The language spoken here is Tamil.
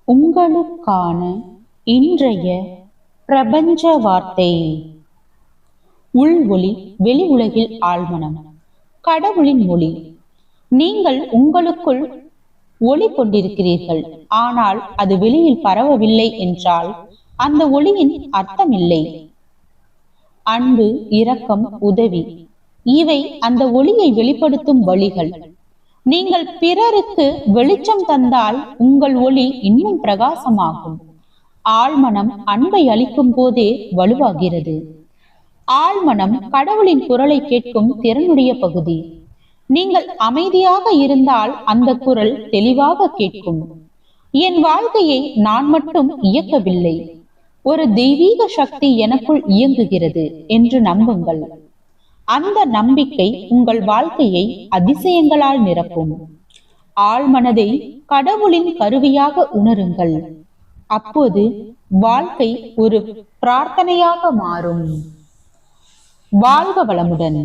உங்களுக்கான இன்றைய பிரபஞ்ச வார்த்தை. உள் ஒளி, வெளி உலகில் ஆழ்மனம், கடவுளின் மொழி. நீங்கள் உங்களுக்குள் ஒளி கொண்டிருக்கிறீர்கள். ஆனால் அது வெளியில் பரவவில்லை என்றால் அந்த ஒளியின் அர்த்தமில்லை. அன்பு, இரக்கம், உதவி இவை அந்த ஒளியை வெளிப்படுத்தும் வழிகள். நீங்கள் பிறருக்கு வெளிச்சம் தந்தால் உங்கள் ஒளி இன்னும் பிரகாசமாகும். ஆழ்மனம் அன்பை அளிக்கும் போதே வலுவாகிறது. ஆழ்மனம் கடவுளின் குரலை கேட்கும் திறனுடைய பகுதி. நீங்கள் அமைதியாக இருந்தால் அந்த குரல் தெளிவாக கேட்கும். என் வாழ்க்கையை நான் மட்டும் இயக்கவில்லை, ஒரு தெய்வீக சக்தி எனக்குள் இயங்குகிறது என்று நம்புங்கள். அந்த நம்பிக்கை உங்கள் வாழ்க்கையை அதிசயங்களால் நிரப்பும். ஆழ்மனதை கடவுளின் கருவியாக உணருங்கள். அப்போது வாழ்க்கை ஒரு பிரார்த்தனையாக மாறும். வாழ்க வளமுடன்.